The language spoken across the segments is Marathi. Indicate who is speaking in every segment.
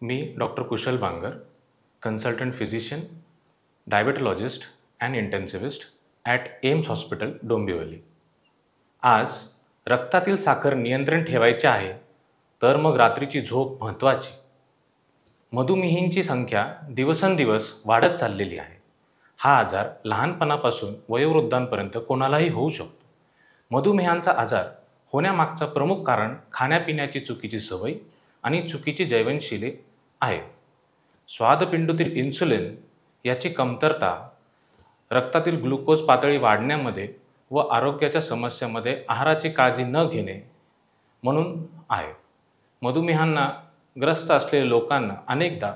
Speaker 1: Me doctor Kushal Bangar, consultant physician, diabetologist and intensivist at AIIMS hospital Dombivli. आज रक्तातील साखर नियंत्रण ठेवायची आहे तर मग रात्रीची झोप महत्त्वाची. मधुमेहींची संख्या दिवसेंदिवस वाढत चाललेली आहे. हा आजार लहानपणापासून वयोवृद्धांपर्यंत कोणालाही होऊ शकतो. मधुमेहांचा आजार होण्यामागचं प्रमुख कारण खाण्यापिण्याची चुकीची सवय आणि चुकीची जीवनशैली आहे. स्वादपिंडीतील इन्सुलिन याची कमतरता, रक्तातील ग्लुकोज पातळी वाढण्यामध्ये व आरोग्याच्या समस्यामध्ये आहाराची काळजी न घेणे म्हणून आहे. मधुमेहांना ग्रस्त असलेल्या लोकांना अनेकदा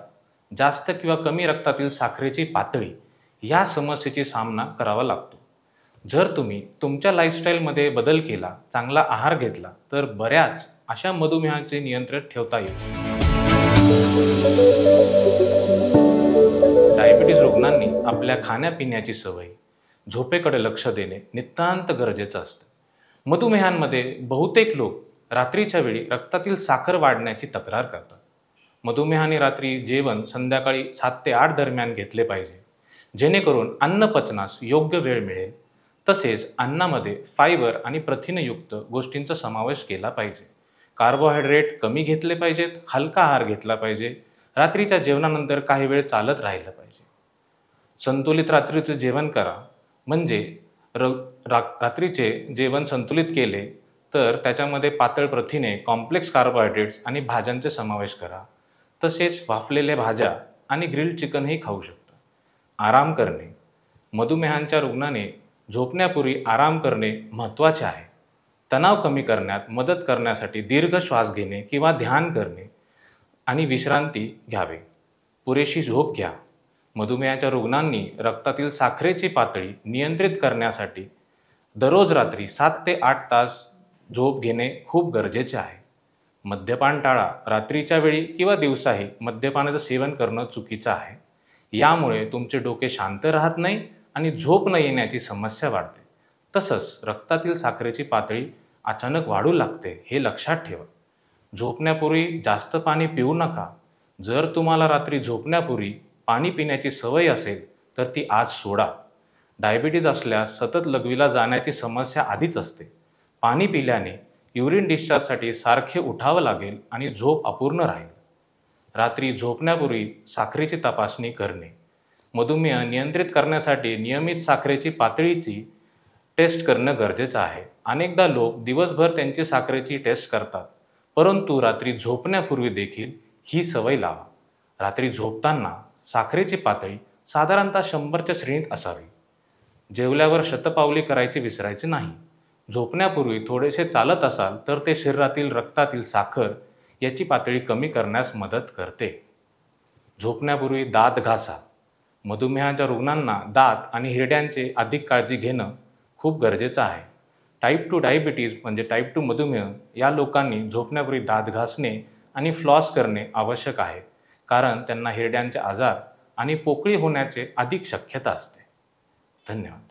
Speaker 1: जास्त किंवा कमी रक्तातील साखरेची पातळी या समस्येची सामना करावा लागतो. जर तुम्ही तुमच्या लाईफस्टाईलमध्ये बदल केला, चांगला आहार घेतला तर बऱ्याच अशा मधुमेहाचे नियंत्रण ठेवता येईल. डायबिटीज रुग्णांनी आपल्या खाण्यापिण्याची सवय, झोपेकडे लक्ष देणे नितांत गरजेचं असतं. मधुमेहांमध्ये बहुतेक लोक रात्रीच्या वेळी रक्तातील साखर वाढण्याची तक्रार करतात. मधुमेहाने रात्री जेवण संध्याकाळी 7 ते 8 दरम्यान घेतले पाहिजे, जेणेकरून अन्न पचनास योग्य वेळ मिळेल. तसेच अन्नामध्ये फायबर आणि प्रथिनयुक्त गोष्टींचा समावेश केला पाहिजे. कार्बोहायड्रेट कमी घेतले पाहिजेत, हलका आहार घेतला पाहिजे. रात्रीच्या जेवणानंतर काही वेळ चालत राहिलं पाहिजे. संतुलित रात्रीचं जेवण करा. म्हणजे रात्रीचे जेवण संतुलित केले तर त्याच्यामध्ये पातळ प्रथिने, कॉम्प्लेक्स कार्बोहायड्रेट्स आणि भाज्यांचा समावेश करा. तसेच वाफलेल्या भाज्या आणि ग्रिल्ड चिकनही खाऊ शकता. आराम करणे. मधुमेहांच्या रुग्णाने झोपण्यापूर्वी आराम करणे महत्त्वाचे आहे. तणाव कमी करण्यात मदत करण्यासाठी दीर्घ श्वास घेणे किंवा ध्यान करणे आणि विश्रांती घ्यावे. पुरेशी झोप घ्या. मधुमेहाच्या रुग्णांनी रक्तातील साखरेची पातळी नियंत्रित करण्यासाठी दररोज रात्री 7 ते 8 तास झोप घेणे खूप गरजेचे आहे. मद्यपान टाळा. रात्रीच्या वेळी किंवा दिवसाही मद्यपानाचं सेवन करणं चुकीचं आहे. यामुळे तुमचे डोके शांत राहत नाही आणि झोप न येण्याची समस्या वाढते. तसंच रक्तातील साखरेची पातळी अचानक वाढू लागते, हे लक्षात ठेवा. झोपण्यापूर्वी जास्त पाणी पिऊ नका. जर तुम्हाला रात्री झोपण्यापूर्वी पाणी पिण्याची सवय असेल तर ती आज सोडा. डायबिटीज असल्यास सतत लघवीला जाण्याची समस्या आधीच असते. पाणी पिल्याने युरिन डिस्चार्जसाठी सारखे उठावं लागेल आणि झोप अपूर्ण राहील. रात्री झोपण्यापूर्वी साखरेची तपासणी करणे. मधुमेह नियंत्रित करण्यासाठी नियमित साखरेची पातळीची टेस्ट करणं गरजेचं आहे. अनेकदा लोक दिवसभर त्यांची साखरेची टेस्ट करतात, परंतु रात्री झोपण्यापूर्वी देखील ही सवय लावा. रात्री झोपताना साखरेची पातळी साधारणतः 100च्या श्रेणीत असावी. जेवल्यावर शतपावली करायची विसरायचे नाही. झोपण्यापूर्वी थोडेसे चालत असाल तर ते शरीरातील रक्तातील साखर याची पातळी कमी करण्यास मदत करते. झोपण्यापूर्वी दात घासा. मधुमेहाच्या रुग्णांना दात आणि हिरड्यांचे अधिक काळजी घेणं खूप गरजेचं आहे. टाईप 2 डायबिटीज म्हणजे टाईप 2 मधुमेह या लोकांनी झोपण्यापूर्वी दात घासणे आणि फ्लॉस करणे आवश्यक आहे, कारण त्यांना हिरड्यांचे आजार आणि पोकळी होण्याची अधिक शक्यता असते. धन्यवाद.